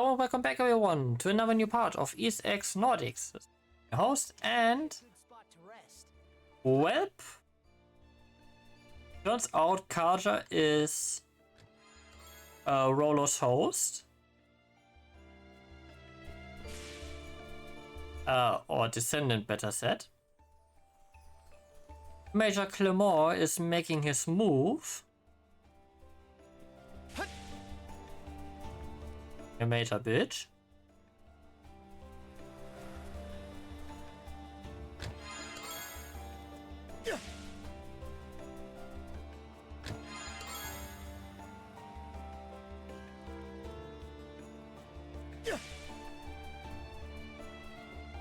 Hello, welcome back everyone to another new part of X Nordics. Your host and welp. Turns out Karja is Rollo's host. Or descendant, better said. Major Clemore is making his move. A major bitch.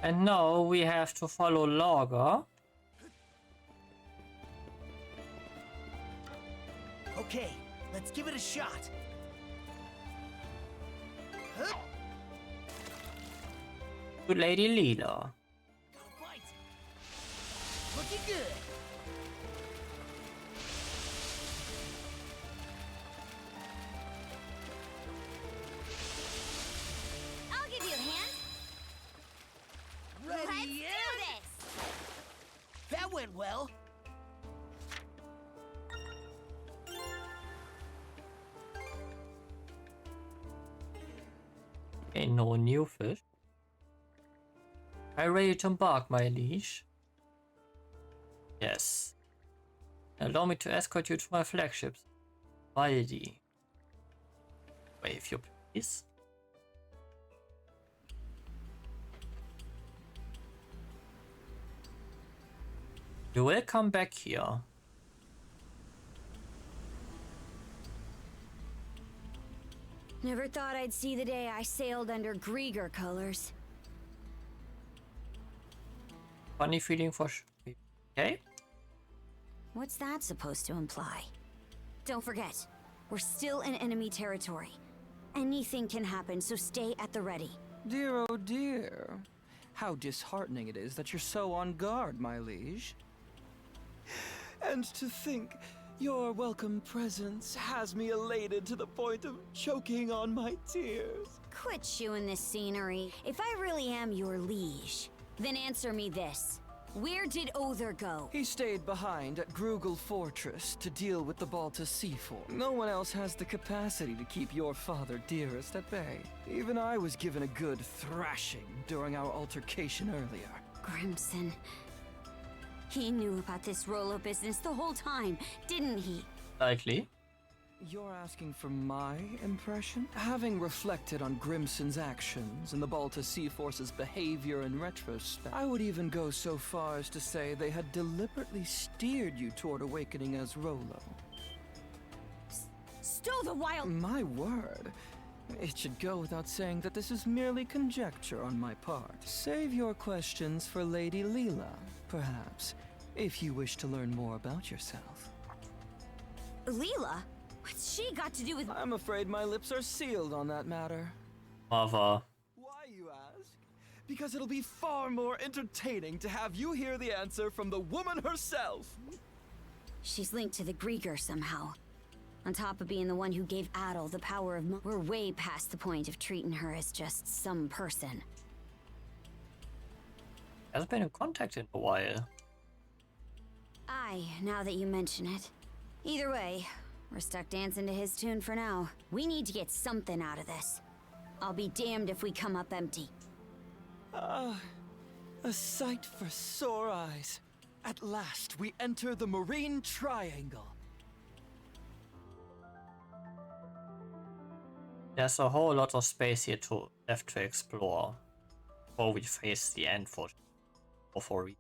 And now we have to follow Logger. Okay, let's give it a shot. To Lady Lila. Looking good. I'll give you a hand. Ready? Let's do this. That went well. Ain't no new fish. Are you ready to embark, my liege? Yes. Allow me to escort you to my flagships. Valdi. Wait, if you please. You will come back here. Never thought I'd see the day I sailed under Grieger colors. Funny feeling for okay? What's that supposed to imply? Don't forget, we're still in enemy territory. Anything can happen, so stay at the ready. Dear, oh dear. How disheartening it is that you're so on guard, my liege. And to think, your welcome presence has me elated to the point of choking on my tears. Quit chewing this scenery. If I really am your liege, then answer me this. Where did Other go? He stayed behind at Grugel Fortress to deal with the Balta Seaforth. No one else has the capacity to keep your father dearest at bay. Even I was given a good thrashing during our altercation earlier. Grimson. He knew about this Rollo business the whole time, didn't he? Likely. You're asking for my impression? Having reflected on Grimson's actions and the Balta Seaforce's behavior in retrospect, I would even go so far as to say they had deliberately steered you toward awakening as Rollo. Stow the wild... My word. It should go without saying that this is merely conjecture on my part. Save your questions for Lady Lila, perhaps, if you wish to learn more about yourself. Lila? What's she got to do with... I'm afraid my lips are sealed on that matter. Mother. Why, you ask? Because it'll be far more entertaining to have you hear the answer from the woman herself. She's linked to the Grieger somehow. On top of being the one who gave Adel the power of... We're way past the point of treating her as just some person. Hasn't been in contact in a while. Aye, now that you mention it. Either way, we're stuck dancing to his tune for now. We need to get something out of this. I'll be damned if we come up empty. A sight for sore eyes. At last, we enter the Marine Triangle. There's a whole lot of space here left to explore before we face the end for we.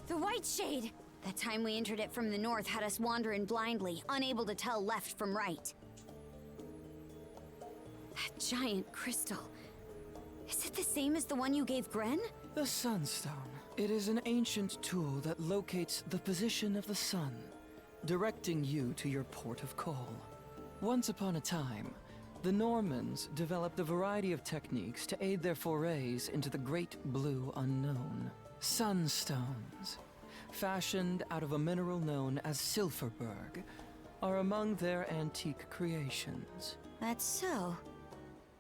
The White Shade! That time we entered it from the north had us wandering blindly, unable to tell left from right. That giant crystal. Is it the same as the one you gave Gren? The Sunstone. It is an ancient tool that locates the position of the sun, directing you to your port of call. Once upon a time, the Normans developed a variety of techniques to aid their forays into the great blue unknown. Sunstones. fashioned out of a mineral known as Silverberg, are among their antique creations. That's so.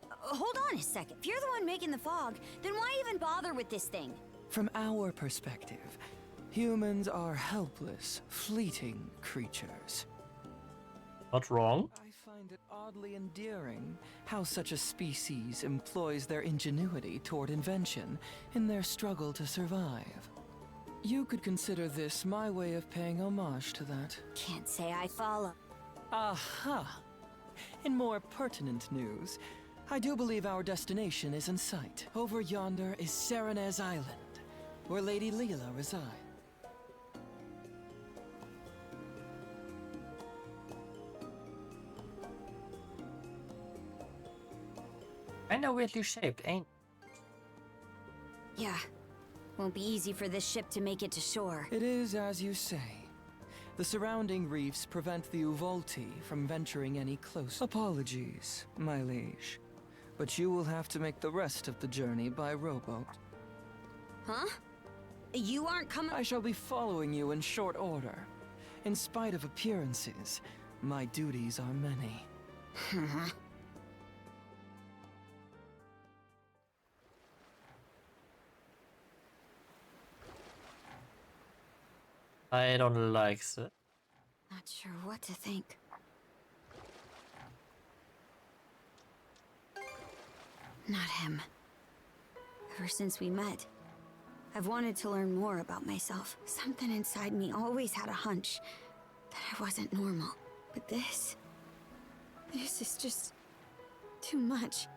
Hold on a second. If you're the one making the fog, then why even bother with this thing? From our perspective, humans are helpless, fleeting creatures. Not wrong. I find it oddly endearing how such a species employs their ingenuity toward invention in their struggle to survive. You could consider this my way of paying homage to that. Can't say I follow. Aha! In more pertinent news, I do believe our destination is in sight. Over yonder is Serenez Island, where Lady Lila resides. Kinda weirdly shaped, ain't Yeah. Won't be easy for this ship to make it to shore. It is as you say. The surrounding reefs prevent the Uvolti from venturing any closer. Apologies, my liege, but you will have to make the rest of the journey by rowboat. Huh? You aren't coming. I shall be following you in short order. In spite of appearances, my duties are many. I don't like it. Not sure what to think. Not him. Ever since we met, I've wanted to learn more about myself. Something inside me always had a hunch that I wasn't normal. But this is just too much.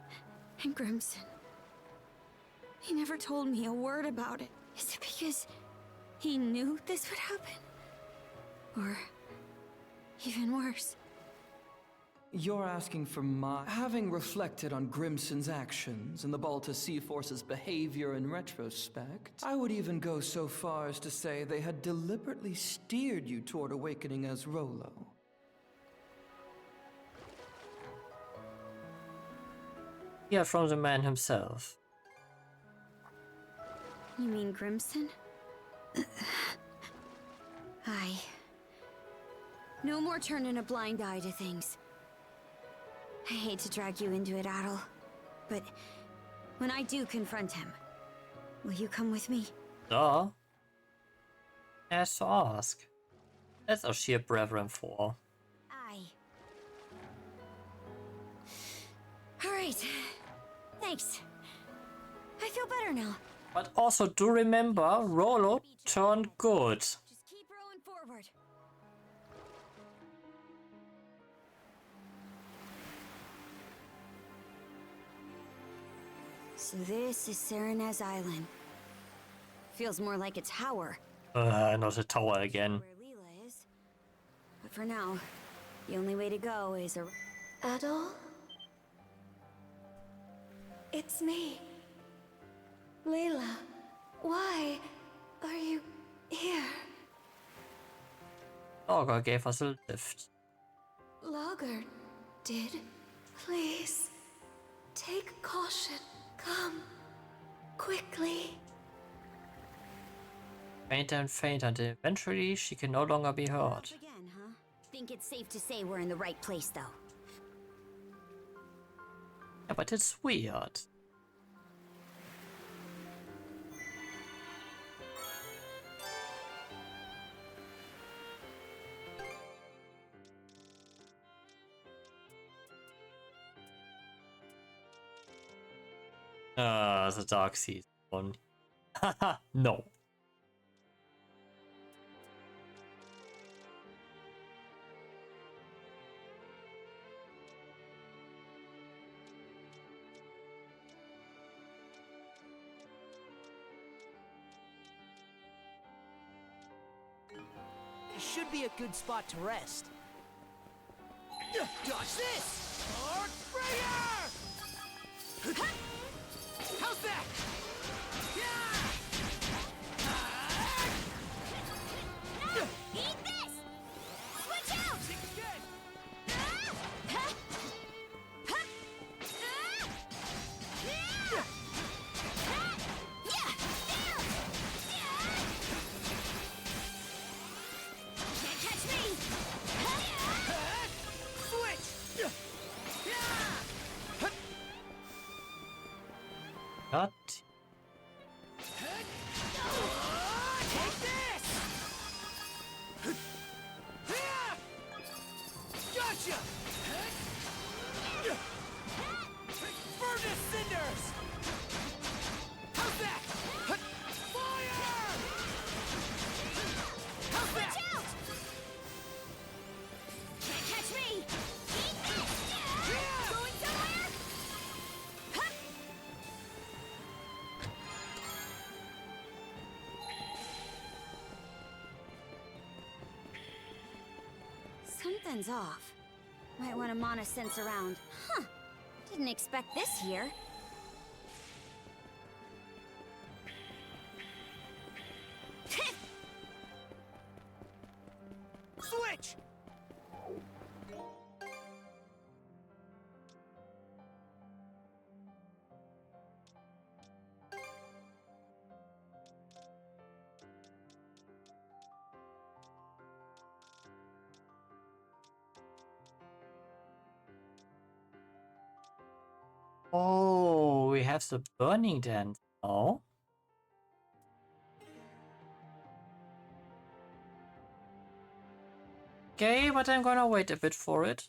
And Grimson, he never told me a word about it. Is it because he knew this would happen? Or even worse? You're asking for my... Having reflected on Grimson's actions and the Balta Sea Force's behavior in retrospect, I would even go so far as to say they had deliberately steered you toward awakening as Rolo. Yeah, from the man himself. You mean Grimson? Aye. No more turning a blind eye to things. I hate to drag you into it, Adel, but when I do confront him, will you come with me? Duh. Has to ask. That's our sheer brethren for. Aye. Alright. Thanks. I feel better now. But also do remember, Rolo turned good. Just keep rowing forward. So this is Serenez Island. Feels more like a tower. Not a tower again. Where Lila is. But for now, the only way to go is a... Adol? It's me. Lila, why are you here? Saga gave us a lift. Logger did. Please, take caution. Come, quickly. Fainter and fainter until eventually she can no longer be heard. Off again, huh? Think it's safe to say we're in the right place, though. Yeah, but it's weird. The Dark Season one. Haha, no. This should be a good spot to rest. Dodge this! Arc Sprayer! How's that? Eat this! Switch out! Got. Take this! Gotcha! Furnace cinders! How's that? Fire! How's that? Watch out! Can't catch me! Eat this! Going somewhere? Huh. Something's off. Might want to mana sense around. Huh. Didn't expect this here. Switch! Oh, we have the burning dance now. Okay, but I'm gonna wait a bit for it.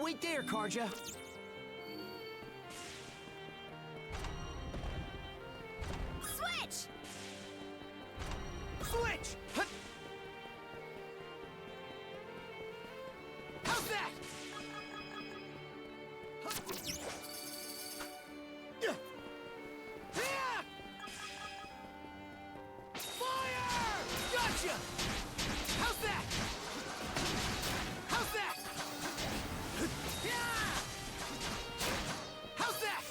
Wait there, Karja. Switch! Switch! How's that? Fire! Gotcha! How's that? How's that? How's that?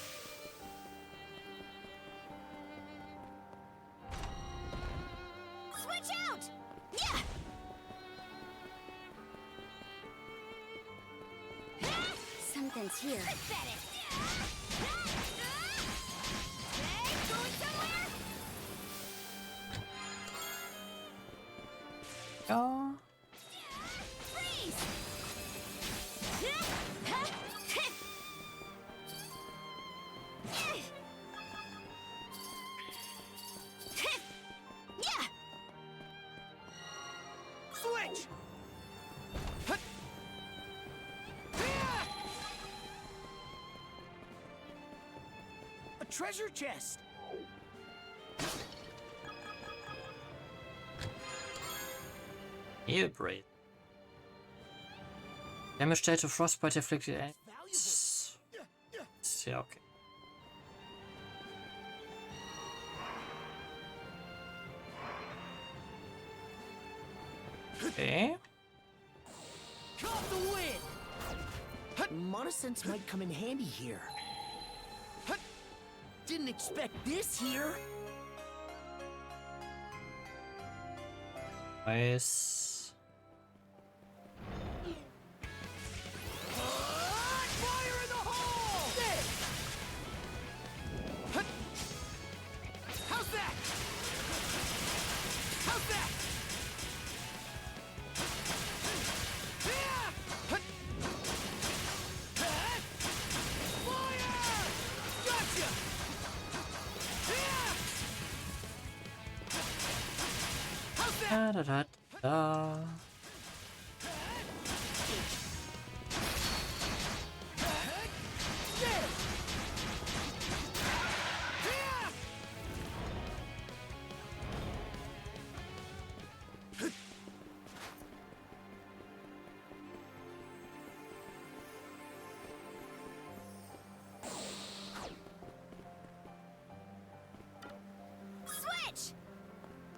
Switch out! Yeah! Something's here. Pathetic! Hey, going somewhere? Yeah. Freeze! Yeah! Switch! A treasure chest! Heal Braid. Damage dealt to frostbite afflicted enemies. Yeah, okay. Okay. Caught the wind! Mana sense might come in handy here. Didn't expect this here. Nice. Fire in the hole! There! How's that? How's that? Fire! Gotcha! How's that? Da, da, da, da. Switch!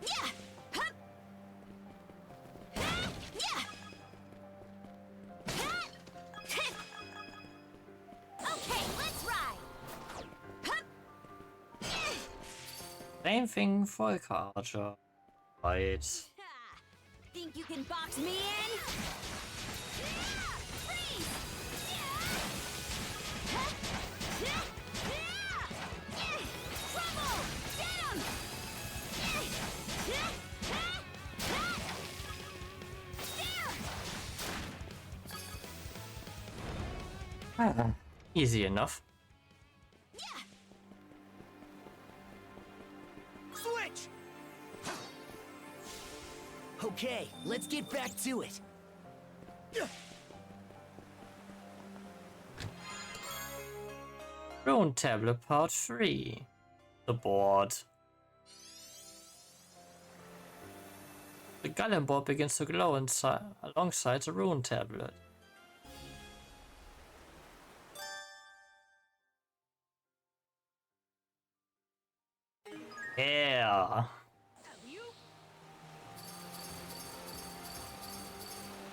Yeah! Hup! Yeah! Okay, let's ride! Hup! Same thing for Archer. Right. Think you can box me in? Easy enough. Switch! Okay, let's get back to it. Rune Tablet Part 3. The board. The Gallon board begins to glow alongside the Rune Tablet. Yeah.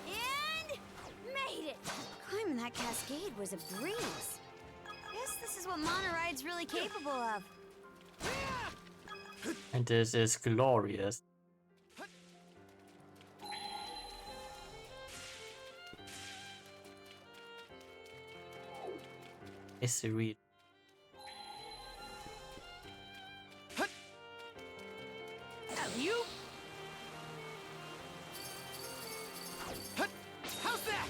And made it! Climbing that cascade was a breeze. Guess this is what monoride's really capable of. And this is glorious. It's a read. You? How's that?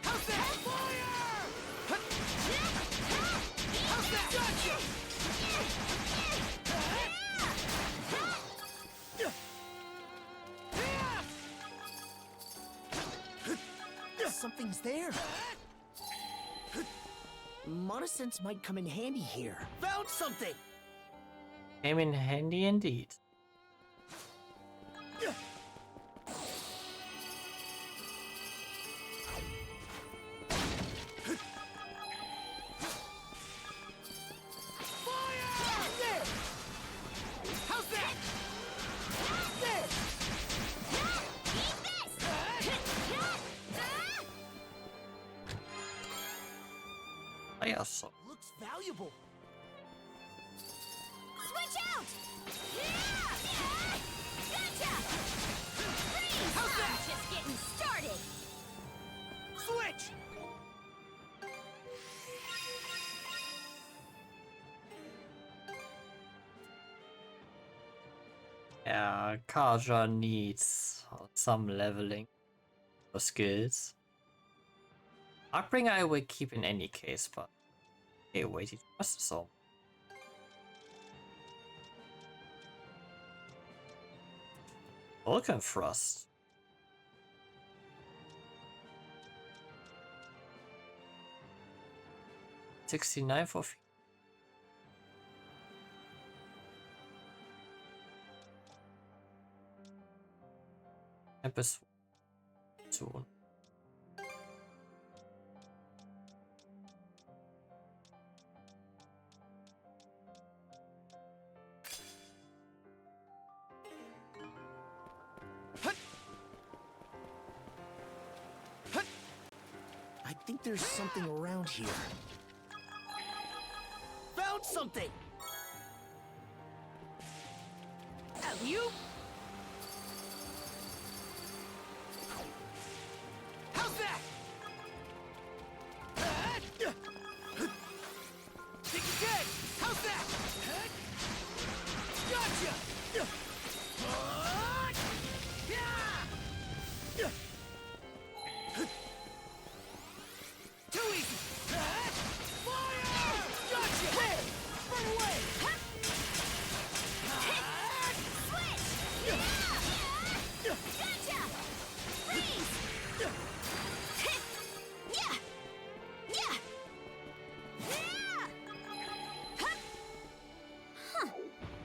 How's that? Fire! How's that? Gotcha! Something's there. Monosense might come in handy here. Found something! Came in handy indeed. So. Looks valuable. Switch out! Gotcha! Freeze! How's that? I'm just getting started. Switch! Yeah, Kaja needs some leveling for skills. Archbringer I will keep in any case, but hey, wait, it was so. Vulcan Thrust. $69 for free. Tempest soon. I think there's something around here. Found something! You? How's that? Think again! How's that? Gotcha! Too easy! Fire! Gotcha! Hey! Run away! Gotcha! Freeze! Huh.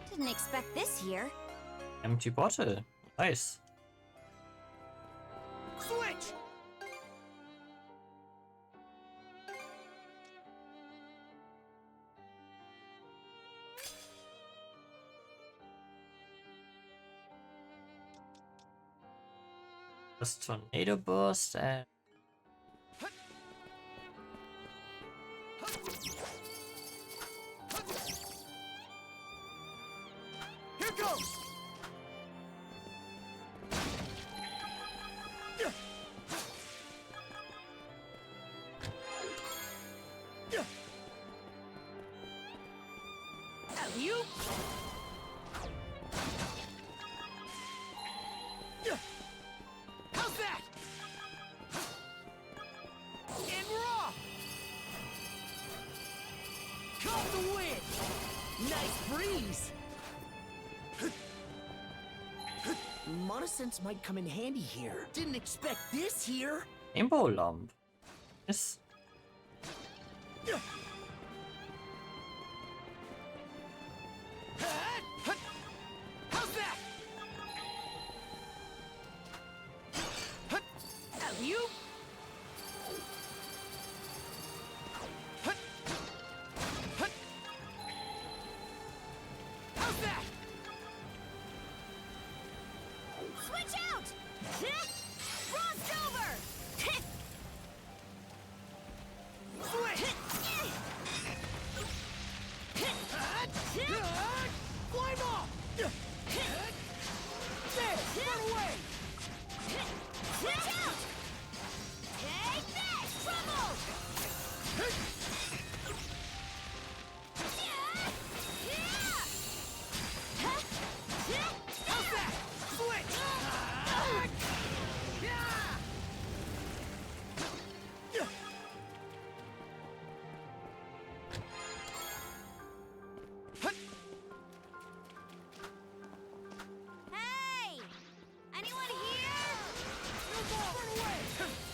Didn't expect this here. Empty bottle. Nice. Switch! Just tornado burst and Here goes! How's that? And raw! Caught the wind! Nice breeze! Monosense might come in handy here. Didn't expect this here. Rainbow Lump. Yes. How's that? You? How's that? Switch out! Frost over! Switch! Climb off! There! Run away! Switch out! Take this! Trouble! How's that? Switch! Hey! Anyone here?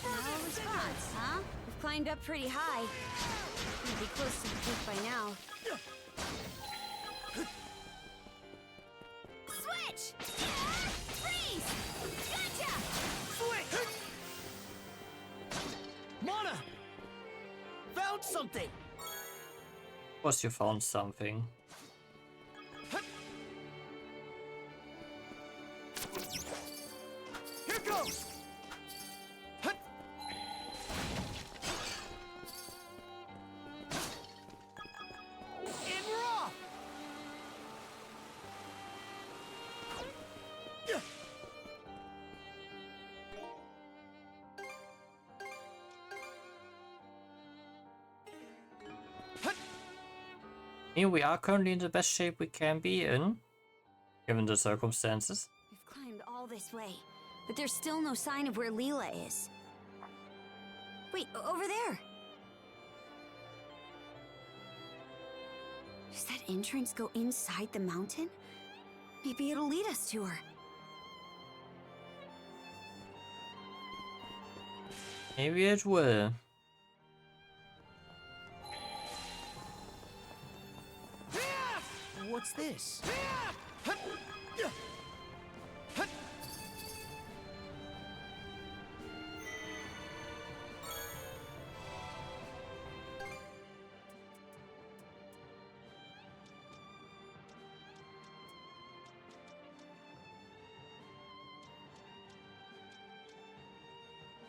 No response, huh? We've climbed up pretty high. We'll be close to the peak by now. Switch! Freeze! Gotcha! Switch! Mana! Found something! Of course you found something. Here goes! And we're off! I mean, we are currently in the best shape we can be in, given the circumstances. We've climbed all this way, but there's still no sign of where Lila is. Wait, over there! Does that entrance go inside the mountain? Maybe it'll lead us to her. Maybe it will. What's this?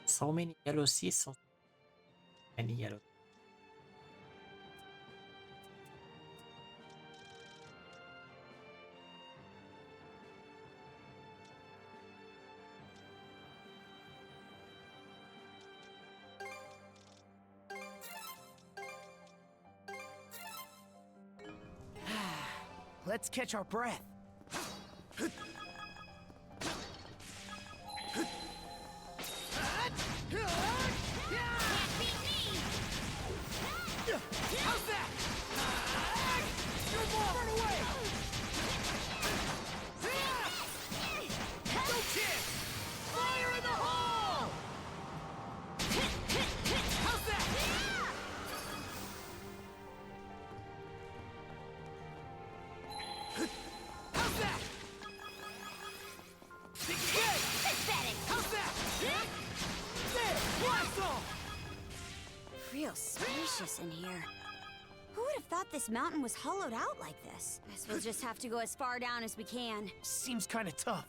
So many yellow seas, so many yellow. Let's catch our breath. How's that? You're more! Run away! No chance! Fire in the hole! How's that? How's that? Pathetic! How's that? There! Blast off! Real spacious in here. Who would have thought this mountain was hollowed out like this? Guess we'll just have to go as far down as we can. Seems kind of tough.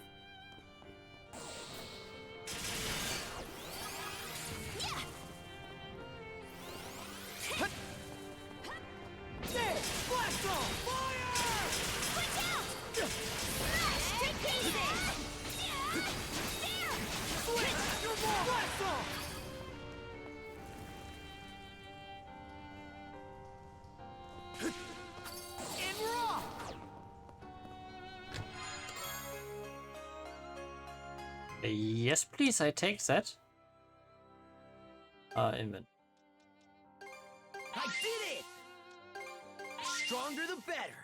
There! Blast off! Fire! Watch out! Smash to pieces! There! Switch! Your ball! Blast off! And we're off! Yes, please, I take that. Inventory. I did it! Stronger the better.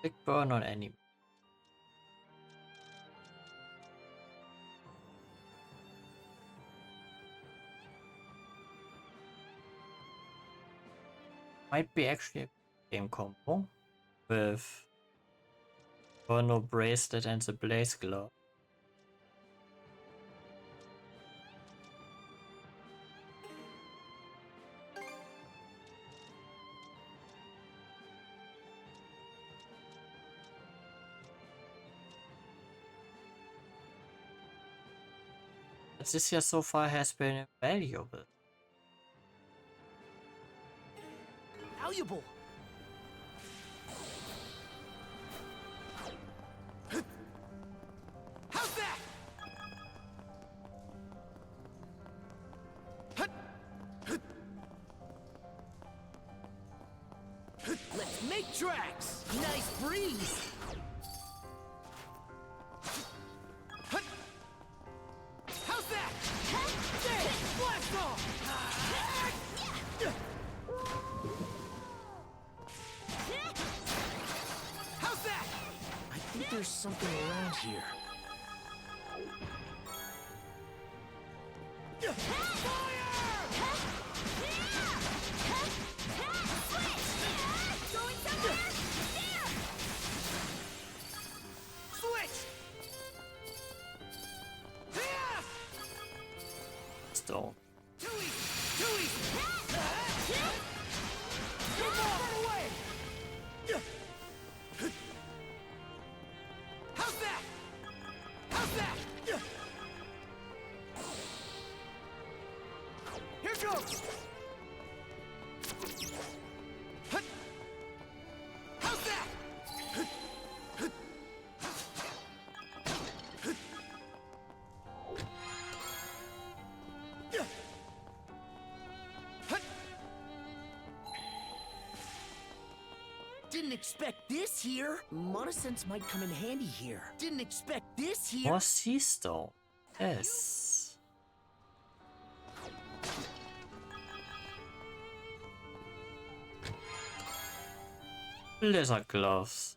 Big burn on enemy. Might be actually a game combo with Burno Bracelet and the Blaze Glove. But this year so far has been valuable. Valuable. How's that? Let's make tracks. Nice breeze. How's that? There, blast off. How's that? I think there's something around here. Stone. How's that? How's that? Here goes. How's that? Didn't expect this here. Monosense might come in handy here. Didn't expect this here. More sea stone. Yes. Lizard gloves.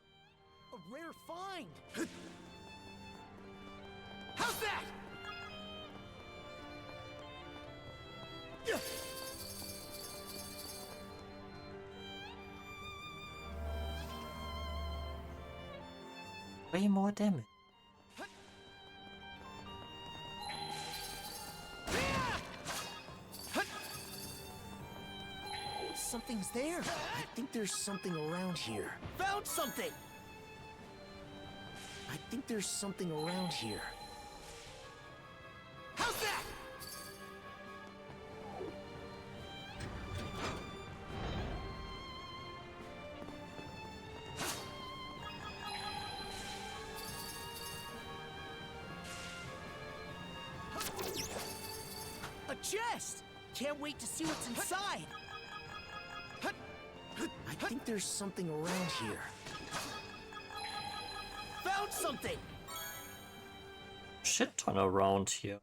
A rare find. How's that? Way more damage. Something's there. I think there's something around here. Found something! I think there's something around here. How's that? A chest! Can't wait to see what's inside. I think there's something around here. Found something! Shit ton around here.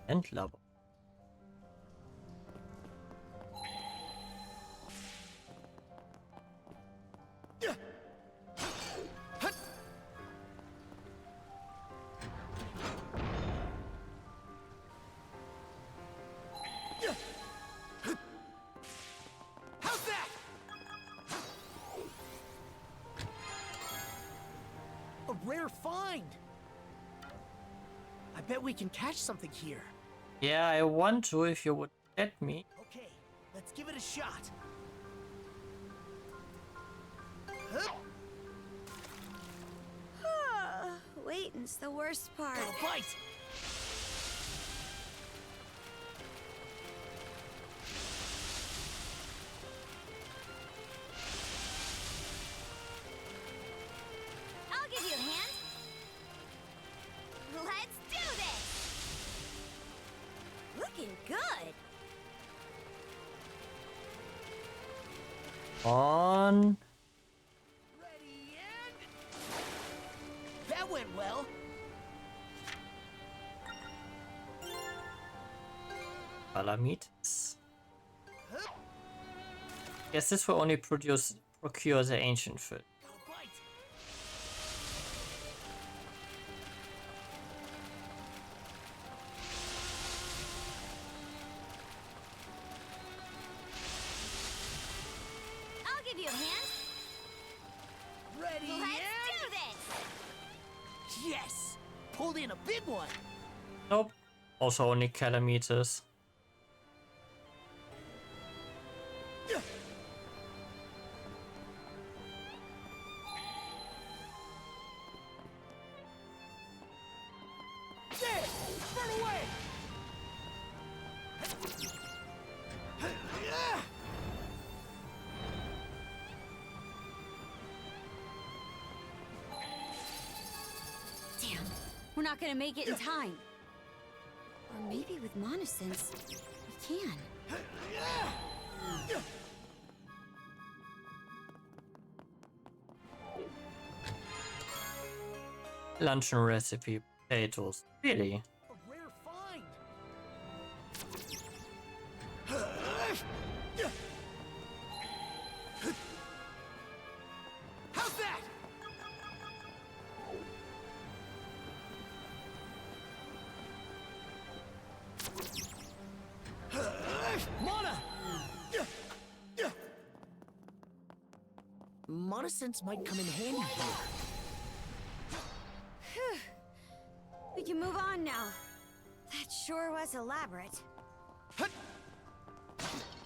And lava. How's that? A rare find! I bet we can catch something here. Yeah, I want to if you would let me. Okay, let's give it a shot. Waiting's the worst part. Got a bite! looking good. On. Ready and... That went well. Palametes. Guess this will only procure the ancient food. Got a bite. I'll give you a hand. Ready Let's and... do this! Yes! Pulled in a big one. Nope. Also only calameters. There! Run away! Damn, we're not gonna make it in time. Or maybe with Monosense, we can. Luncheon recipe potatoes. Really? A rare find. How's that? Mana! Monosense might come in handy here. We can move on now. That sure was elaborate.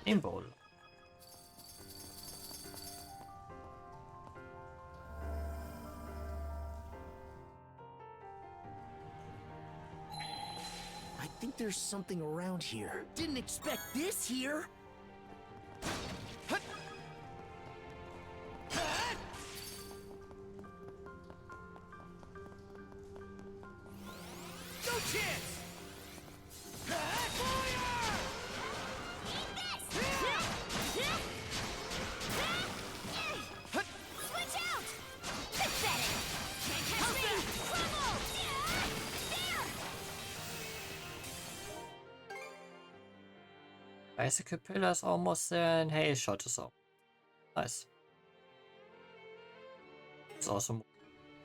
Symbol. I think there's something around here. Didn't expect this here. No chance! Switch out! Pathetic! Can't catch me! Crumble! There! Bicycle pillars almost there, and hail shot is up. Nice. It's awesome.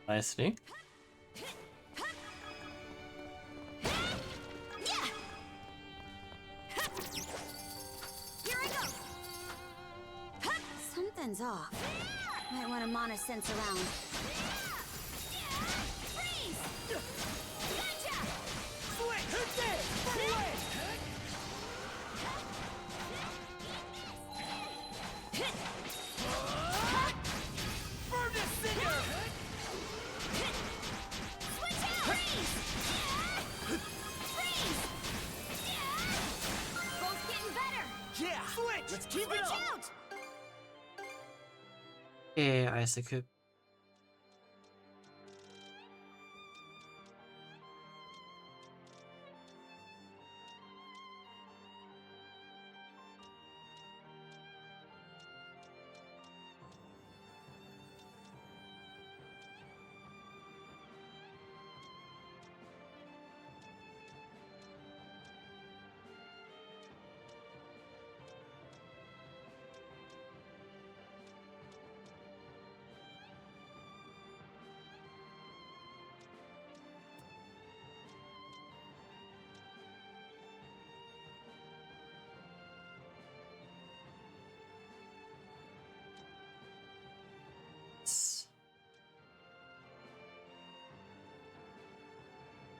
Nicely. Yeah! Here I go! Something's off. Might want to Monosense around. Freeze! Gotcha! Switch! There! Run away! Burn this finger! Switch out! Freeze! Freeze! Both getting better! Yeah! Switch! Let's keep Switch it up! out! Yeah, icicle.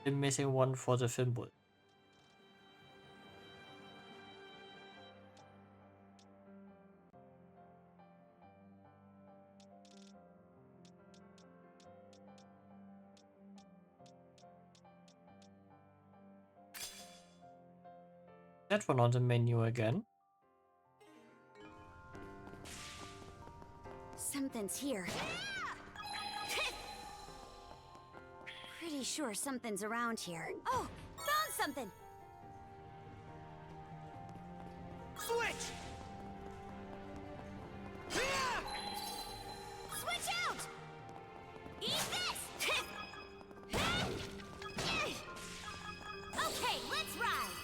The missing one for the thimble. That one on the menu again. Something's here. Pretty sure something's around here. Oh, found something! Switch! Switch out! Eat this! Okay, let's ride!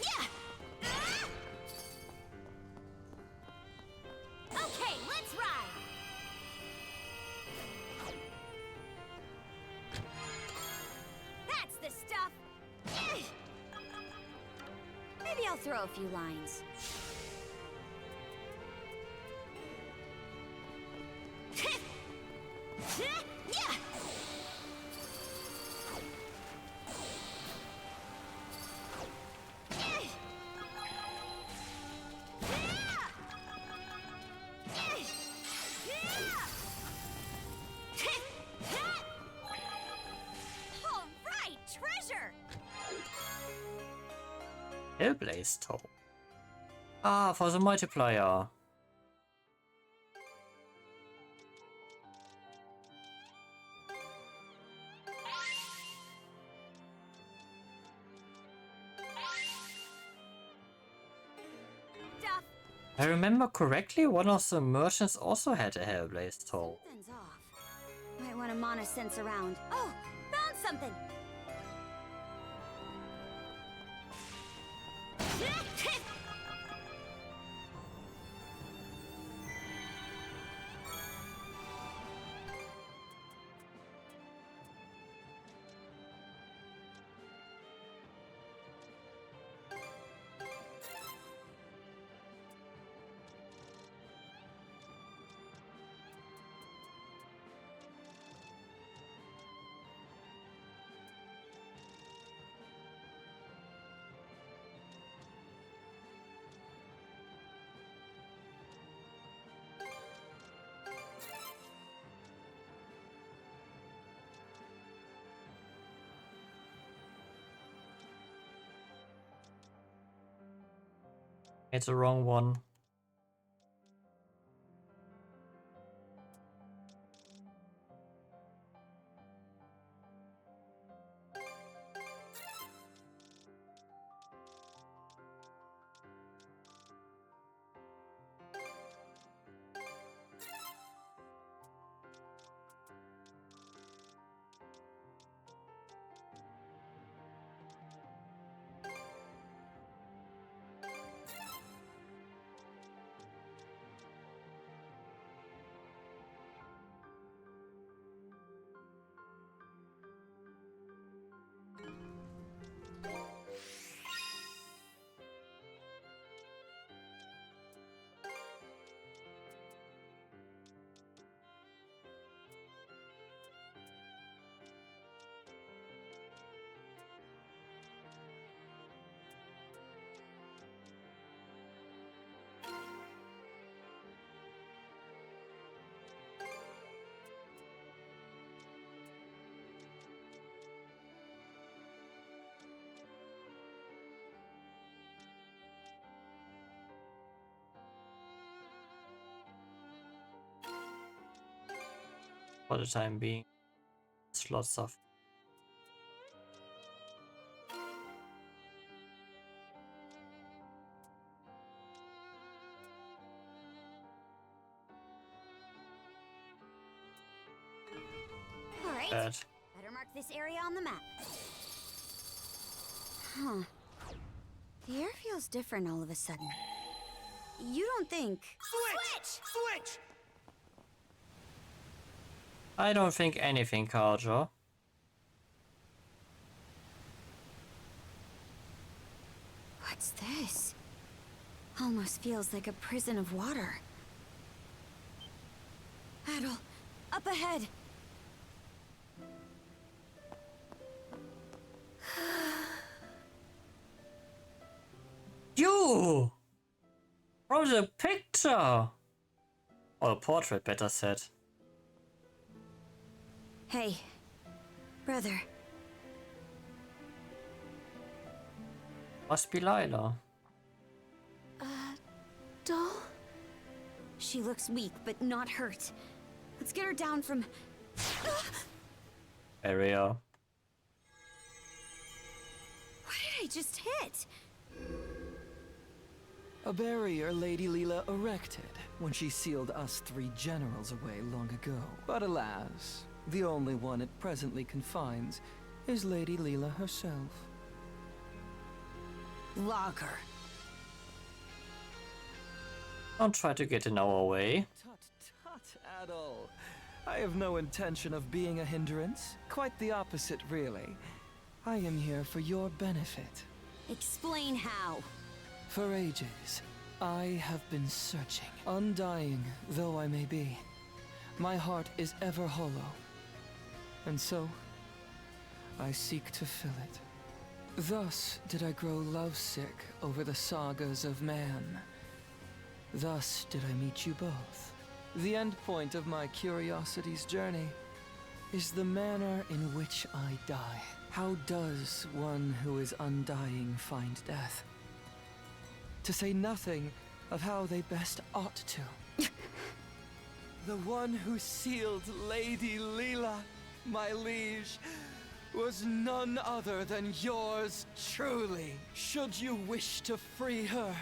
Yeah! Okay, let's ride! That's the stuff! Maybe I'll throw a few lines. All right, treasure! Hellblaze Toe. Ah, for the multiplier. Duff, I remember correctly, one of the merchants also had a Hellblaze Toe. something's off. Might want to mana sense around. Oh, found something! It's the wrong one. For the time being, slots of. All right, Bad. better mark this area on the map. Huh. The air feels different all of a sudden. You don't think... Switch! Switch! I don't think anything, Karja. What's this? Almost feels like a prison of water. Adel, up ahead! You! From the picture! Or a portrait, better said. Hey, brother. Must be Lila. Doll? She looks weak, but not hurt. Let's get her down from... Area. I just hit? A barrier Lady Lila erected when she sealed us 3 generals away long ago. But alas, the only one it presently confines is Lady Lila herself. Lager. Don't try to get in our way. Tut tut, Adol. I have no intention of being a hindrance. Quite the opposite, really. I am here for your benefit. Explain how. For ages, I have been searching. Undying though I may be, my heart is ever hollow. And so, I seek to fill it. Thus did I grow lovesick over the sagas of man. Thus did I meet you both. The end point of my curiosity's journey is the manner in which I die. How does one who is undying find death? To say nothing of how they best ought to. The one who sealed Lady Lila, my liege, was none other than yours truly. Should you wish to free her,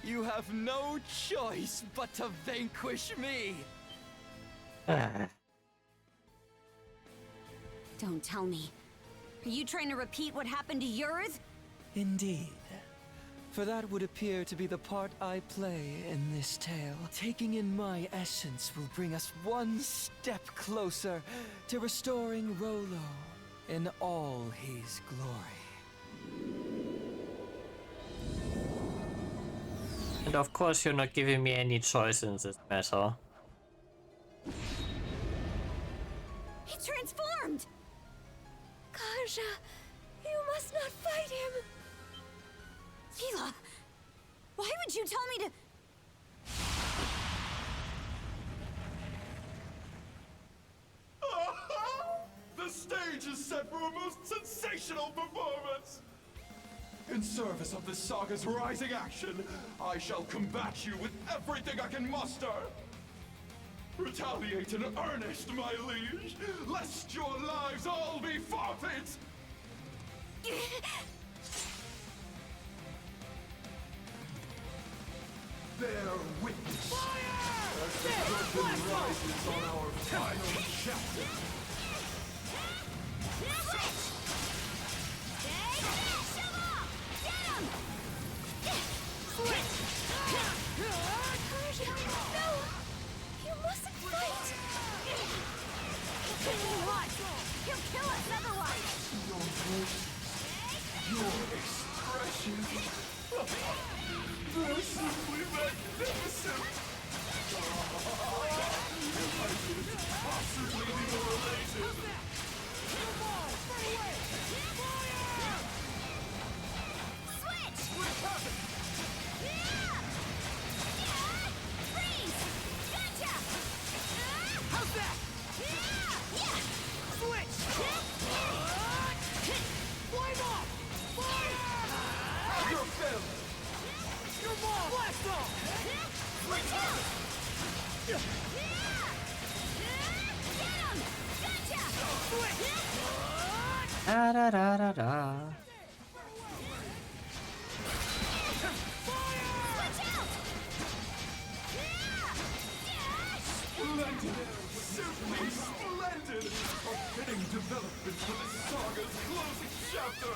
you have no choice but to vanquish me. Don't tell me. Are you trying to repeat what happened to yours? Indeed. For that would appear to be the part I play in this tale. Taking in my essence will bring us one step closer to restoring Rolo in all his glory. And of course you're not giving me any choice in this matter. He transformed! Kaja, you must not fight him. Lila, why would you tell me to... The stage is set for a most sensational performance! In service of this saga's rising action, I shall combat you with everything I can muster! Retaliate in earnest, my liege, lest your lives all be forfeit! Bear witness as the curtain rises on our final chapter. No! You mustn't fight! He'll kill us otherwise! Your voices, your expressions, they're simply magnificent! If I could possibly be related! Switch! What happened? Freeze! Gotcha! How's that? Switch! Flame off! Fire! You're failing! Your ball! Blast off! What happened? Get him! Gotcha! Switch! Da da da da da. Switch out! Splendid! Simply splendid! A fitting development for this saga's closing chapter!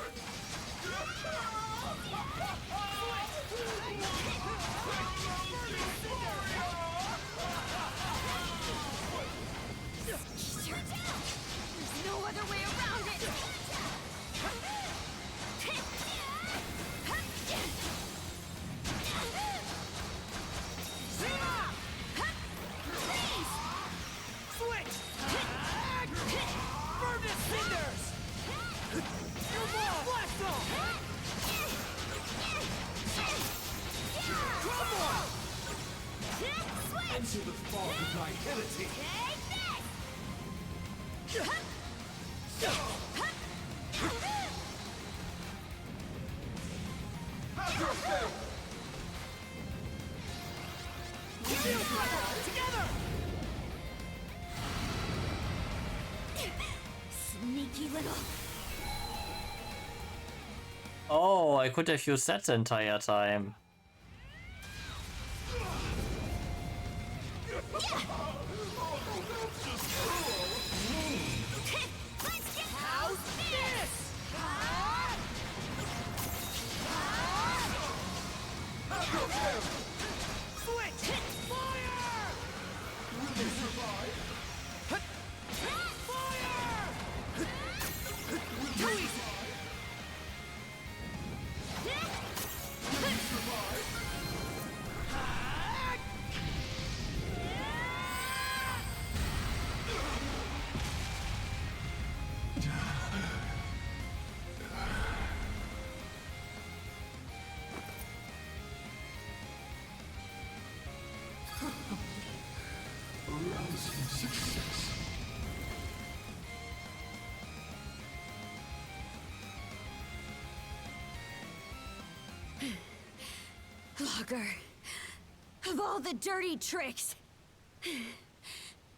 Sure down! There's no other way around it! Switch! Furnace cinders! Your ball! Blast off! Come on! Into the fog of nihility! Have your fill! Together! Sneaky little... Oh, I could have used that the entire time. Logger, of all the dirty tricks,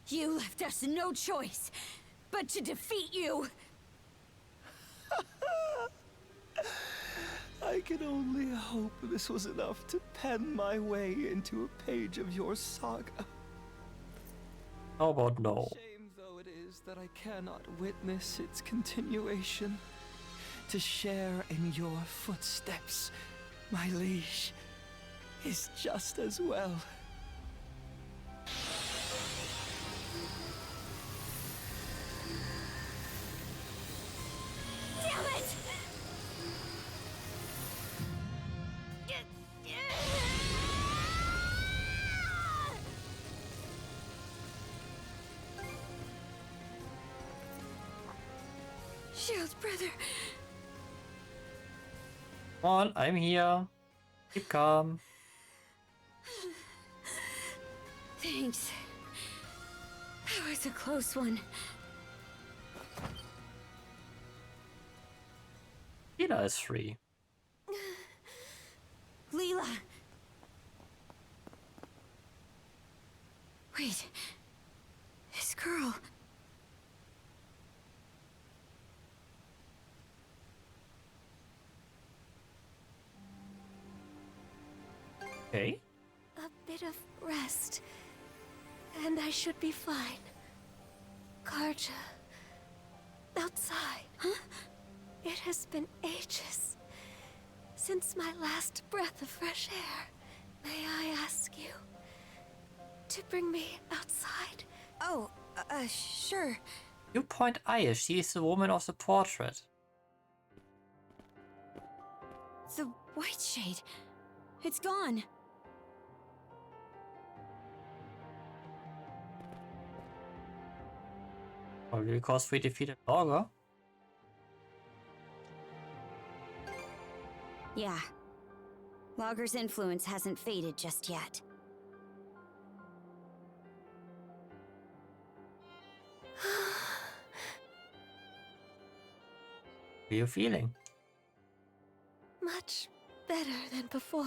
you left us no choice but to defeat you. I can only hope this was enough to pen my way into a page of your saga. How about no? Shame though it is that I cannot witness its continuation. To share in your footsteps, my liege, is just as well. Damn it! Shield brother. Come on, I'm here. Keep calm. Thanks. That was a close one. Lila is free. Lila. Wait. This girl. Okay. A bit of rest, and I should be fine. Karja, outside. Huh? It has been ages since my last breath of fresh air. May I ask you to bring me outside? Oh, sure. You point Aya, she is the woman of the portrait. The white shade. It's gone. Probably because we defeated Logger. Yeah. Logger's influence hasn't faded just yet. How are you feeling? Much better than before.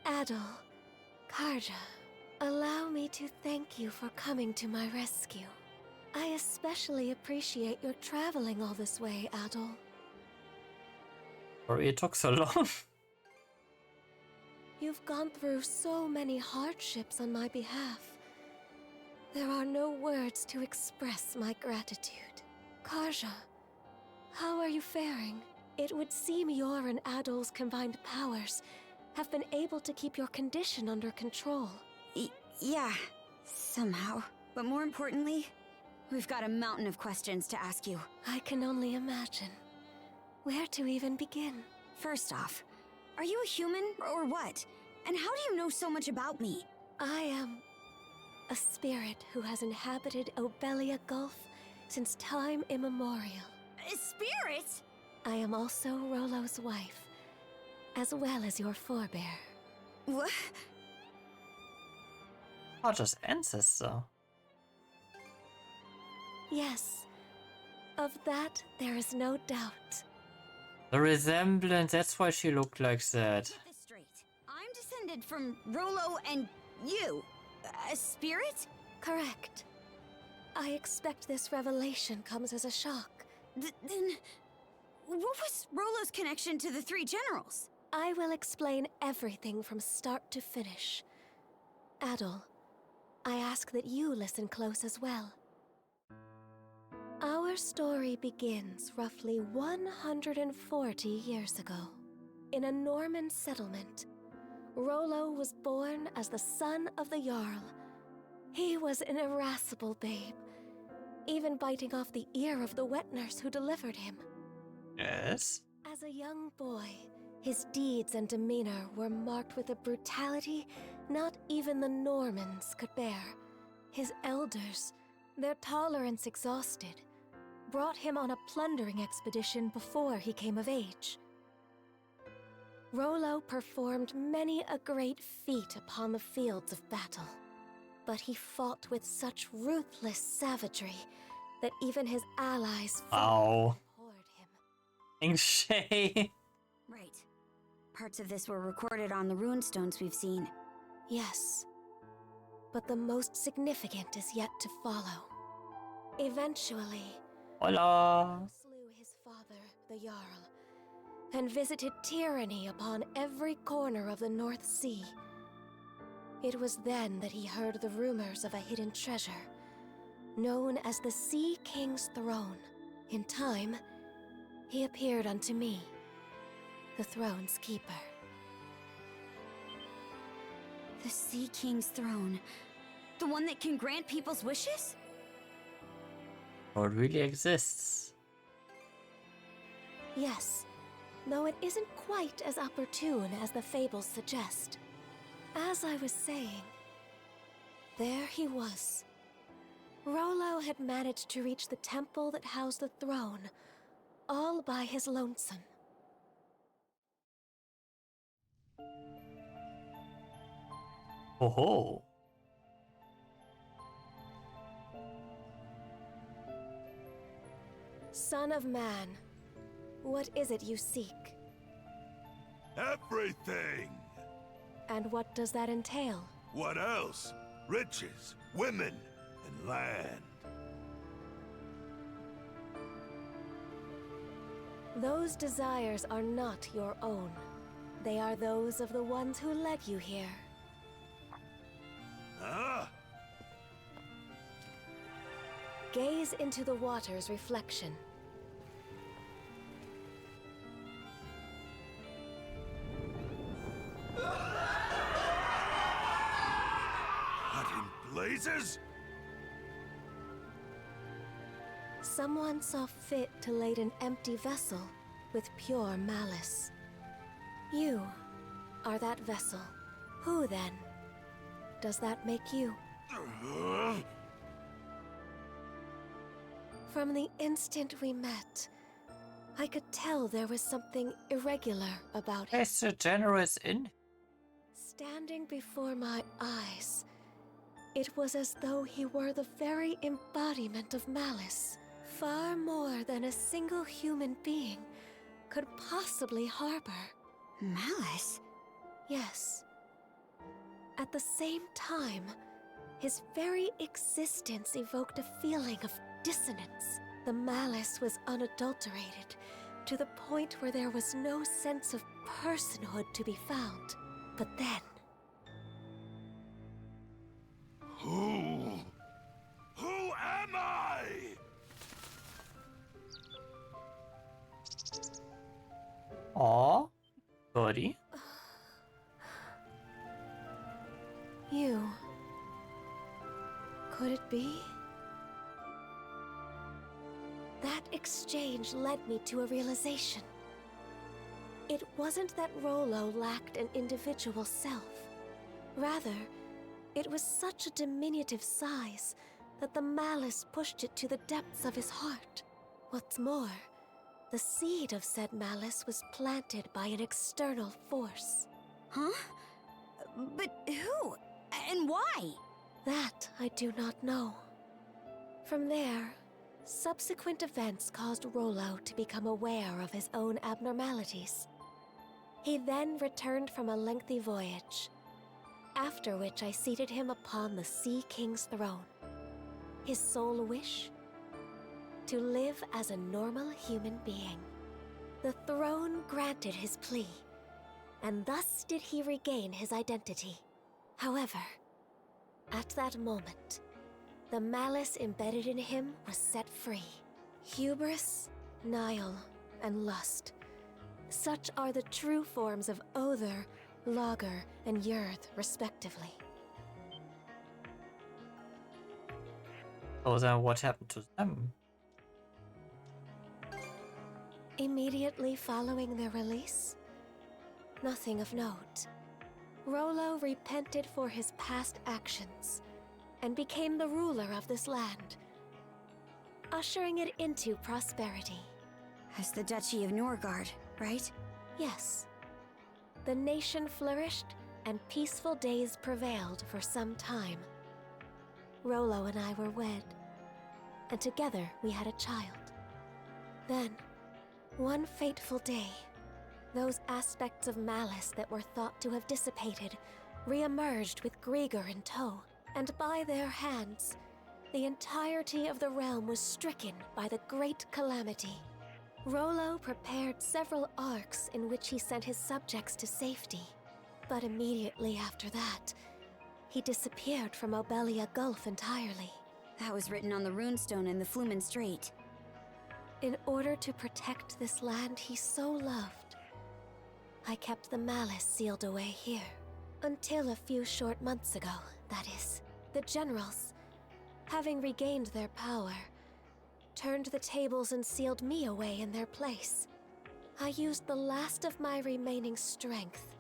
Adol, Karja, allow me to thank you for coming to my rescue. I especially appreciate your traveling all this way, Adol. Or it took so long. You've gone through so many hardships on my behalf. There are no words to express my gratitude. Karja, how are you faring? It would seem your and Adol's combined powers have been able to keep your condition under control. Yeah, somehow. But more importantly, we've got a mountain of questions to ask you. I can only imagine. Where to even begin? First off, are you a human or what? And how do you know so much about me? I am a spirit who has inhabited Obelia Gulf since time immemorial. A spirit? I am also Rollo's wife, as well as your forebear. What? Karja's ancestor. Yes, of that there is no doubt. The resemblance, that's why she looked like that. Get this straight. I'm descended from Rollo and you. A spirit? Correct. I expect this revelation comes as a shock. Then... what was Rollo's connection to the three generals? I will explain everything from start to finish. Adol, I ask that you listen close as well. Our story begins roughly 140 years ago. In a Norman settlement, Rollo was born as the son of the Jarl. He was an irascible babe, even biting off the ear of the wet nurse who delivered him. Yes. As a young boy, his deeds and demeanor were marked with a brutality not even the Normans could bear. His elders, their tolerance exhausted, brought him on a plundering expedition before he came of age. Rollo performed many a great feat upon the fields of battle, but he fought with such ruthless savagery that even his allies Wow. abhorred him. Thanks, Shay. Right. Parts of this were recorded on the runestones we've seen. Yes, but the most significant is yet to follow. Eventually, Hola. slew his father, the Jarl, and visited tyranny upon every corner of the North Sea. It was then that he heard the rumors of a hidden treasure, known as the Sea King's Throne. In time, he appeared unto me, the throne's keeper. The Sea King's throne. The one that can grant people's wishes? Oh, it really exists. Yes, though it isn't quite as opportune as the fables suggest. As I was saying, there he was. Rollo had managed to reach the temple that housed the throne, all by his lonesome. Oh ho. Son of man, what is it you seek? Everything! And what does that entail? What else? Riches, women, and land. Those desires are not your own. They are those of the ones who led you here. Huh? Gaze into the water's reflection. What in blazes? Someone saw fit to lade an empty vessel with pure malice. You are that vessel. Who then? Does that make you? From the instant we met, I could tell there was something irregular about him. Mr. Generous in. Standing before my eyes, it was as though he were the very embodiment of malice. Far more than a single human being could possibly harbor. Malice? Yes. At the same time, his very existence evoked a feeling of dissonance. The malice was unadulterated, to the point where there was no sense of personhood to be found. But then... Who am I? Aw. Buddy. You... Could it be? That exchange led me to a realization. It wasn't that Rollo lacked an individual self. Rather, it was such a diminutive size that the malice pushed it to the depths of his heart. What's more, the seed of said malice was planted by an external force. Huh? But who? And why? That I do not know. From there, subsequent events caused Rollo to become aware of his own abnormalities. He then returned from a lengthy voyage, after which I seated him upon the Sea King's throne. His sole wish? To live as a normal human being. The throne granted his plea, and thus did he regain his identity. However, at that moment, the malice embedded in him was set free. Hubris, Nile, and lust. Such are the true forms of Other, Lager, and Yurth, respectively. So then what happened to them? Immediately following their release, nothing of note. Rollo repented for his past actions and became the ruler of this land, ushering it into prosperity. As the Duchy of Norgard, right? Yes. The nation flourished and peaceful days prevailed for some time. Rollo and I were wed, and together we had a child. Then, one fateful day, those aspects of malice that were thought to have dissipated re-emerged with Grieger in tow, and by their hands, the entirety of the realm was stricken by the great calamity. Rollo prepared several arcs in which he sent his subjects to safety, but immediately after that, he disappeared from Obelia Gulf entirely. That was written on the runestone in the Flumen Strait. In order to protect this land he so loved, I kept the malice sealed away here. Until a few short months ago, that is. The generals, having regained their power, turned the tables and sealed me away in their place. I used the last of my remaining strength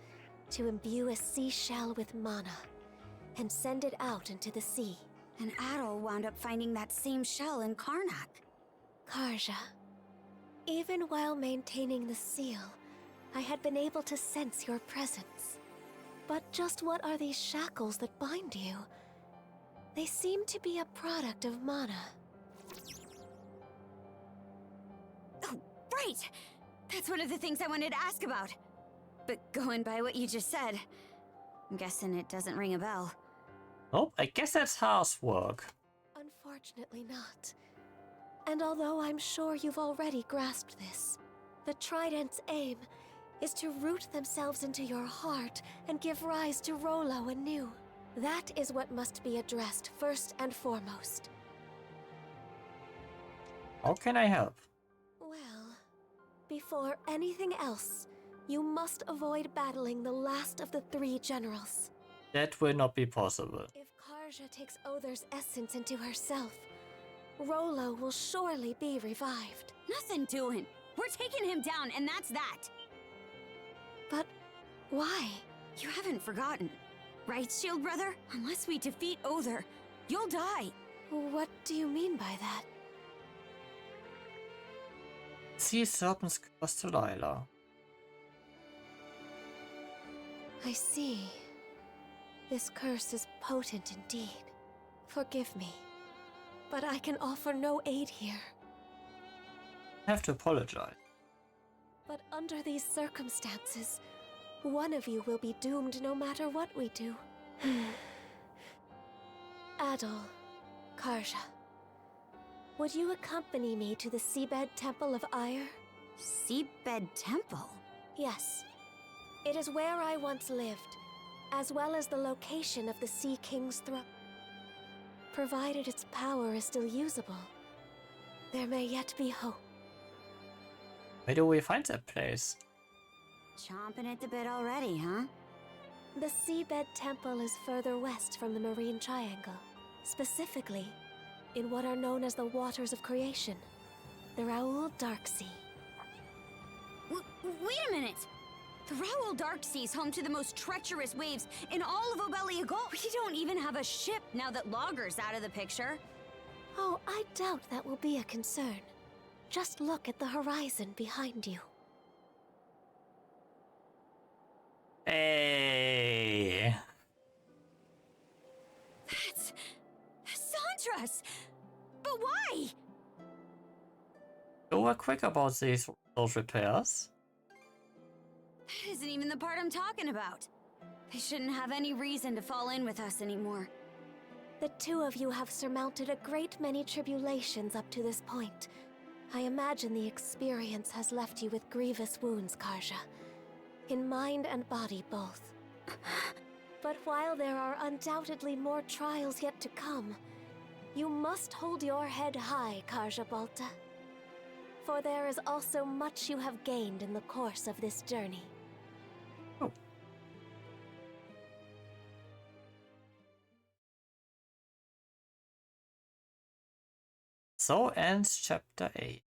to imbue a seashell with mana and send it out into the sea. And Adol wound up finding that same shell in Karnak. Karja. Even while maintaining the seal, I had been able to sense your presence. But just what are these shackles that bind you? They seem to be a product of mana. Oh, right! That's one of the things I wanted to ask about. But going by what you just said, I'm guessing it doesn't ring a bell. Oh, I guess that's housework. Unfortunately not. And although I'm sure you've already grasped this, the Trident's aim is to root themselves into your heart and give rise to Rollo anew. That is what must be addressed first and foremost. How can I help? Well, before anything else, you must avoid battling the last of the three generals. That will not be possible. If Karja takes Other's essence into herself, Rollo will surely be revived. Nothing doing. We're taking him down, and that's that. But why? You haven't forgotten, right, Shield Brother? Unless we defeat Other, you'll die. What do you mean by that? Sea Serpent's curse to Lila. I see. This curse is potent indeed. Forgive me, but I can offer no aid here. I have to apologize. But under these circumstances, one of you will be doomed no matter what we do. Adol, Karja, would you accompany me to the Seabed Temple of Ire? Seabed Temple? Yes. It is where I once lived, as well as the location of the Sea King's throne. Provided its power is still usable, there may yet be hope. Where do we find that place? Chomping at the bit already, huh? The Seabed Temple is further west from the Marine Triangle, specifically in what are known as the Waters of Creation, the Raoul Dark Sea. Wait a minute! The Raoul Dark Sea is home to the most treacherous waves in all of Obelia Gulf. We don't even have a ship now that Lager's out of the picture. Oh, I doubt that will be a concern. Just look at the horizon behind you. Hey. That's Sandra's! But why? You were quick about those repairs. That isn't even the part I'm talking about. They shouldn't have any reason to fall in with us anymore. The two of you have surmounted a great many tribulations up to this point. I imagine the experience has left you with grievous wounds, Karja. In mind and body both. But while there are undoubtedly more trials yet to come, you must hold your head high, Karja Balta. For there is also much you have gained in the course of this journey. Oh. So ends chapter 8.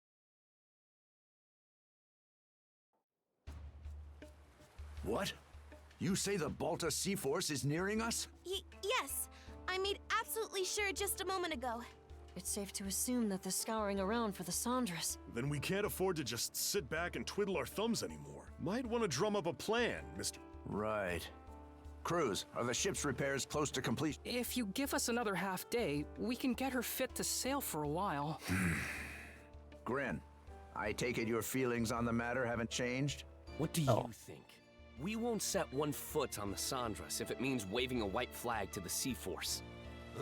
What? You say the Balta Sea Force is nearing us? Yes. I made absolutely sure just a moment ago. It's safe to assume that they're scouring around for the Sandras. Then we can't afford to just sit back and twiddle our thumbs anymore. Might want to drum up a plan, Mr. Right. Cruz, are the ship's repairs close to completion? If you give us another half day, we can get her fit to sail for a while. Grin, I take it your feelings on the matter haven't changed? What do you think? We won't set one foot on the Sandras if it means waving a white flag to the Sea Force.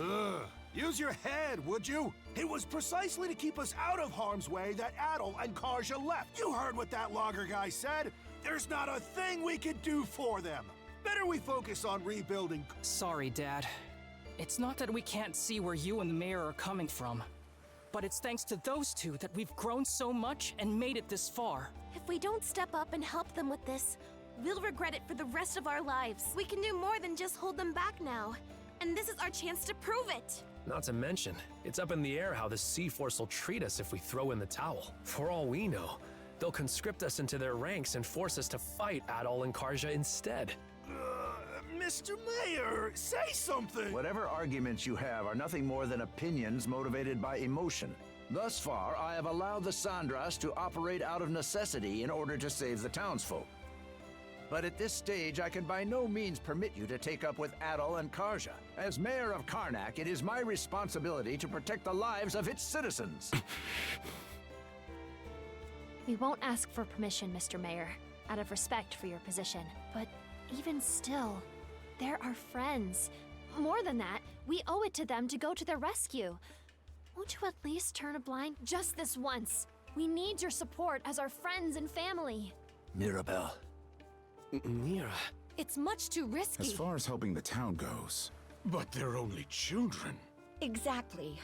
Ugh. Use your head, would you? It was precisely to keep us out of harm's way that Adel and Karja left. You heard what that logger guy said. There's not a thing we could do for them. Better we focus on rebuilding. Sorry, Dad. It's not that we can't see where you and the mayor are coming from. But it's thanks to those two that we've grown so much and made it this far. If we don't step up and help them with this, we'll regret it for the rest of our lives. We can do more than just hold them back now. And this is our chance to prove it. Not to mention, it's up in the air how the Sea Force will treat us if we throw in the towel. For all we know, they'll conscript us into their ranks and force us to fight Adol and Karja instead. Mr. Mayor, say something! Whatever arguments you have are nothing more than opinions motivated by emotion. Thus far, I have allowed the Sandras to operate out of necessity in order to save the townsfolk. But at this stage, I can by no means permit you to take up with Adol and Karja. As mayor of Karnak, it is my responsibility to protect the lives of its citizens. We won't ask for permission, Mr. Mayor, out of respect for your position. But even still, they're our friends. More than that, we owe it to them to go to their rescue. Won't you at least turn a blind just this once? We need your support as our friends and family. Mirabelle. Mira. It's much too risky. As far as helping the town goes. But they're only children. Exactly.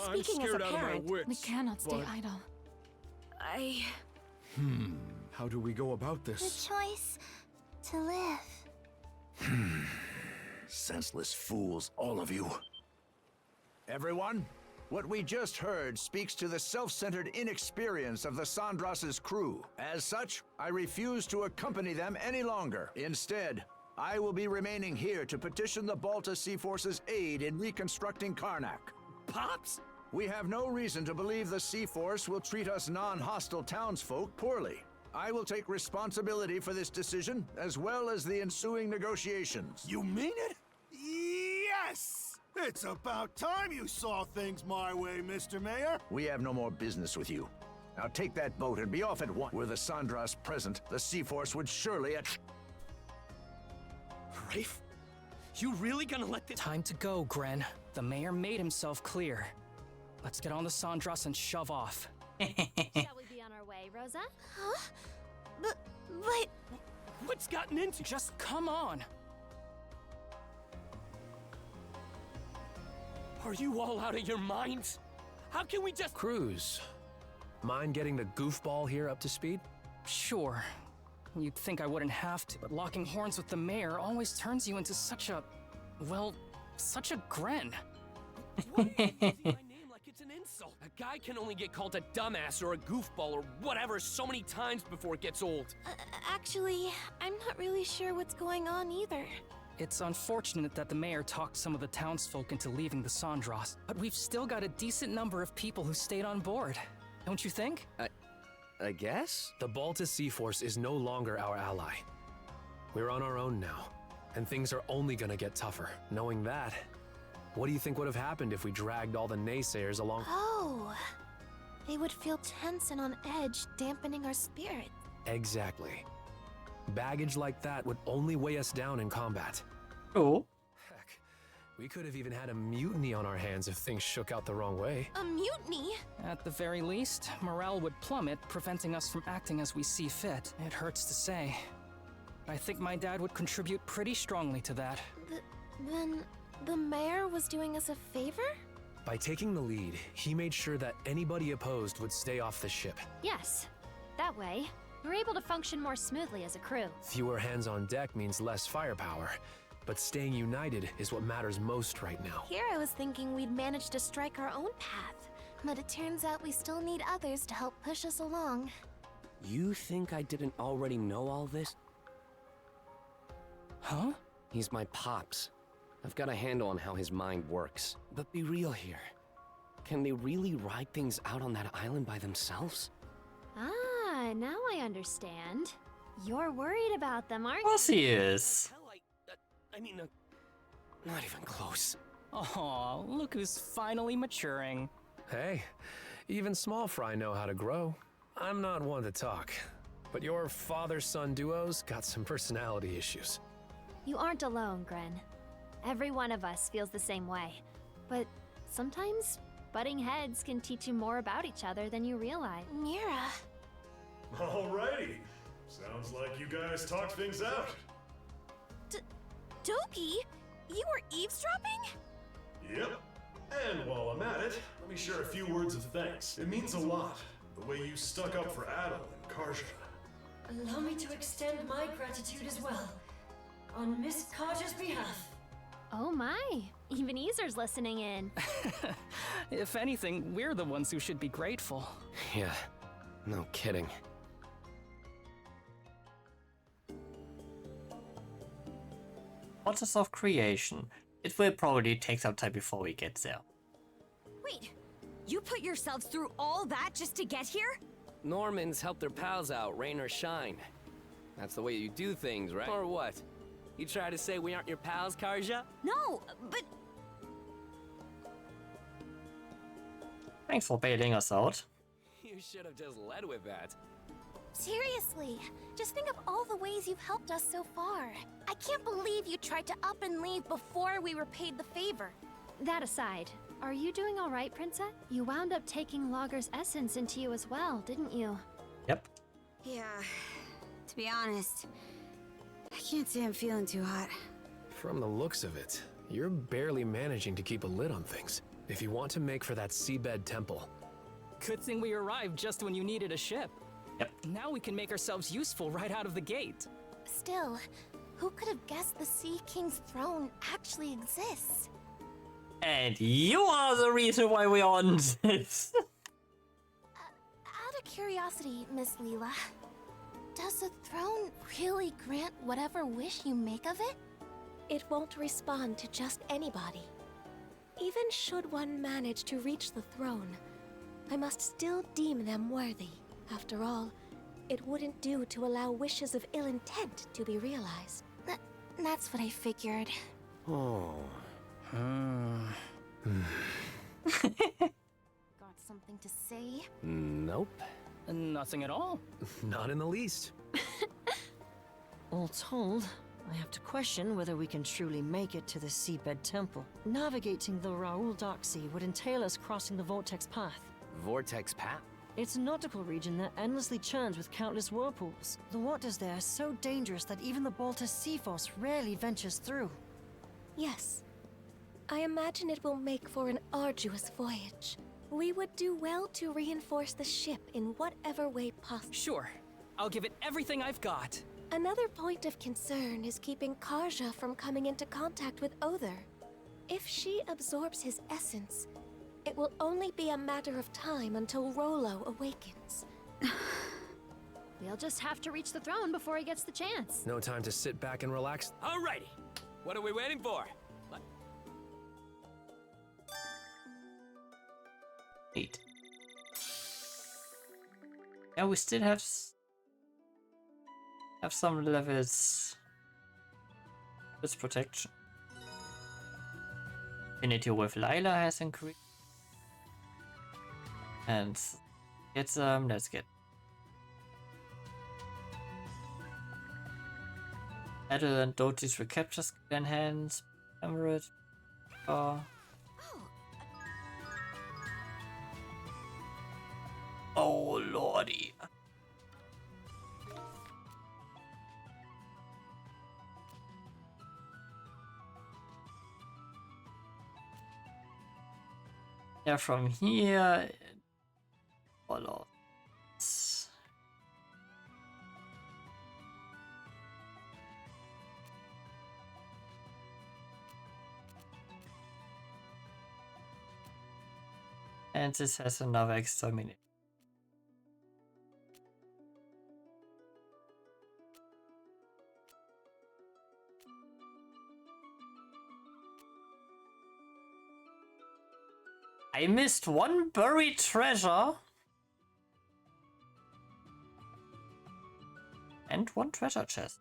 I'm Speaking as scared a out of my parent, wits. We cannot stay but- idle. How do we go about The this? choice to live. Senseless fools, all of you. Everyone, what we just heard speaks to the self-centered inexperience of the Sandras' crew. As such, I refuse to accompany them any longer. Instead, I will be remaining here to petition the Balta Sea Force's aid in reconstructing Karnak. Pops? We have no reason to believe the Sea Force will treat us non-hostile townsfolk poorly. I will take responsibility for this decision, as well as the ensuing negotiations. You mean it? Yes! It's about time you saw things my way, Mr. Mayor. We have no more business with you. Now take that boat and be off at once. Were the Sandras present, the Sea Force would surely Rafe? You really gonna let this— Time to go, Gren. The mayor made himself clear. Let's get on the Sandras and shove off. Shall we be on our way, Rosa? Huh? But... What's gotten into— Just come on. Are you all out of your minds? How can we just— Cruz, mind getting the goofball here up to speed? Sure. You'd think I wouldn't have to, but locking horns with the mayor always turns you into such a... well, such a Gren. What? Using my name like it's an insult. A guy can only get called a dumbass or a goofball or whatever so many times before it gets old. Actually, I'm not really sure what's going on either. It's unfortunate that the mayor talked some of the townsfolk into leaving the Sandras, but we've still got a decent number of people who stayed on board. Don't you think? I guess? The Balta Sea Force is no longer our ally. We're on our own now, and things are only gonna get tougher. Knowing that, what do you think would have happened if we dragged all the naysayers along? Oh, they would feel tense and on edge, dampening our spirit. Exactly. Baggage like that would only weigh us down in combat. Oh. Heck, We could have even had a mutiny on our hands if things shook out the wrong way. A mutiny? At the very least, morale would plummet, preventing us from acting as we see fit. It hurts to say. I think my dad would contribute pretty strongly to that. Then the mayor was doing us a favor? By taking the lead, he made sure that anybody opposed would stay off the ship. Yes. That way, we're able to function more smoothly as a crew. Fewer hands on deck means less firepower, but staying united is what matters most right now. Here I was thinking we'd manage to strike our own path, but it turns out we still need others to help push us along. You think I didn't already know all this? Huh? He's my pops. I've got a handle on how his mind works. But be real here. Can they really ride things out on that island by themselves? Ah, now I understand. You're worried about them, aren't Of course he is. Not even close. Aw, look who's finally maturing. Hey, even small fry know how to grow. I'm not one to talk, but your father-son duos got some personality issues. You aren't alone, Gren. Every one of us feels the same way. But sometimes butting heads can teach you more about each other than you realize. Mira. Alrighty. Sounds like you guys talked things out. Doki, you were eavesdropping? Yep. And while I'm at it, let me share a few words of thanks. It means a lot, the way you stuck up for Adel and Karja. Allow me to extend my gratitude as well, on Miss Karja's behalf. Oh my, even Easer's listening in. If anything, we're the ones who should be grateful. Yeah, no kidding. Process of creation. It will probably take some time before we get there. Wait, you put yourselves through all that just to get here? Normans help their pals out, rain or shine. That's the way you do things, right? Or what? You try to say we aren't your pals, Karja? No, but... Thanks for bailing us out. You should have just led with that. Seriously, just think of all the ways you've helped us so far. I can't believe you tried to up and leave before we repaid the favor. That aside, are you doing all right, Princess? You wound up taking Logger's essence into you as well, didn't you? Yep. Yeah, to be honest, I can't say I'm feeling too hot. From the looks of it, you're barely managing to keep a lid on things. If you want to make for that seabed temple. Good thing we arrived just when you needed a ship. Yep. Now we can make ourselves useful right out of the gate. Still, who could have guessed the Sea King's throne actually exists? And you are the reason why we're on this. Out of curiosity, Miss Lila, does the throne really grant whatever wish you make of it? It won't respond to just anybody. Even should one manage to reach the throne, I must still deem them worthy. After all, it wouldn't do to allow wishes of ill intent to be realized. That's what I figured. Oh. Got something to say? Nope. Nothing at all. Not in the least. All told, I have to question whether we can truly make it to the Seabed Temple. Navigating the Raoul Dark Sea would entail us crossing the Vortex Path. Vortex Path? It's a nautical region that endlessly churns with countless whirlpools. The waters there are so dangerous that even the Baltus Sea Force rarely ventures through. Yes. I imagine it will make for an arduous voyage. We would do well to reinforce the ship in whatever way possible. Sure. I'll give it everything I've got. Another point of concern is keeping Karja from coming into contact with Other. If she absorbs his essence, it will only be a matter of time until Rolo awakens. We'll just have to reach the throne before he gets the chance. No time to sit back and relax. Alrighty. What are we waiting for? Eight. Yeah, we still have some levels. This protection. Affinity with Lila has increased. And get some. Let's get Adel and Doty's recapture skill enhanced. Emerald. Oh lordy. Yeah, from here, all of this. And this has another exterminate. I missed one buried treasure. And one treasure chest.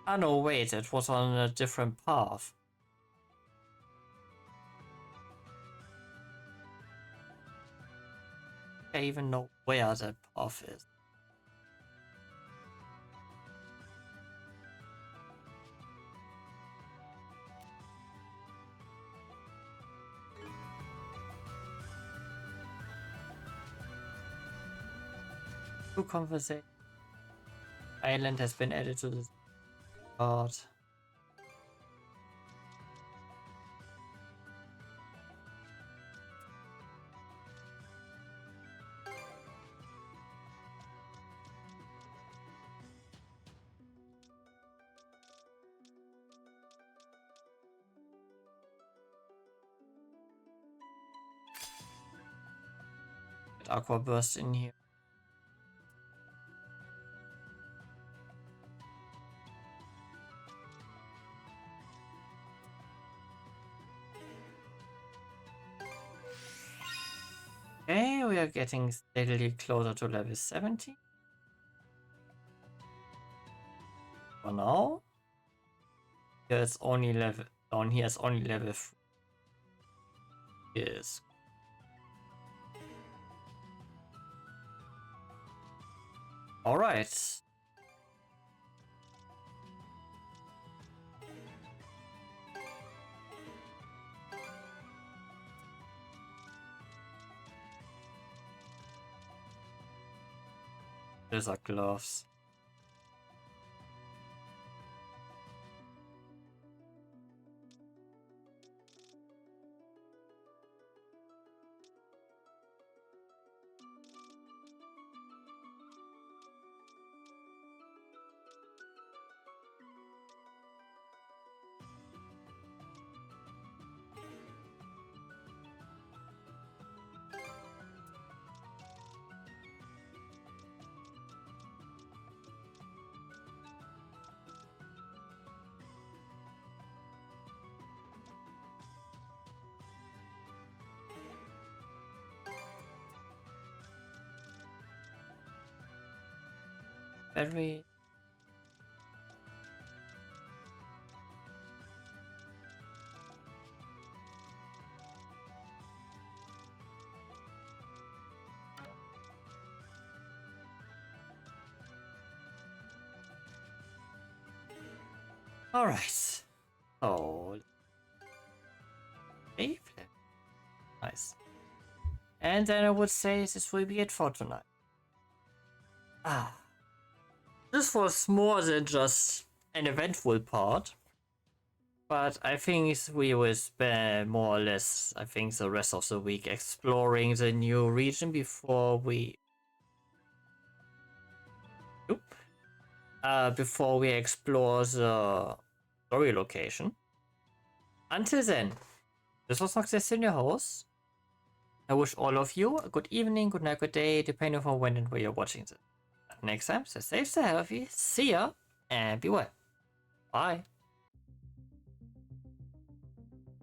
Ah no, wait, it was on a different path. I even know where that path is. Conversation. Island has been added to this card. Get Aqua Burst in here. Okay, we are getting steadily closer to level 70. For now. Here it's only level down here is only level 3. Yes. Alright. These are gloves. Very alright. So nice. And then I would say this will be it for tonight. This was more than just an eventful part. But I think we will spend more or less, I think, the rest of the week exploring the new region before we explore the story location. Until then, this was Nox Destin, your host. I wish all of you a good evening, good night, good day, depending on when and where you're watching this. Next time, stay safe, stay healthy, see ya, and be well. Bye.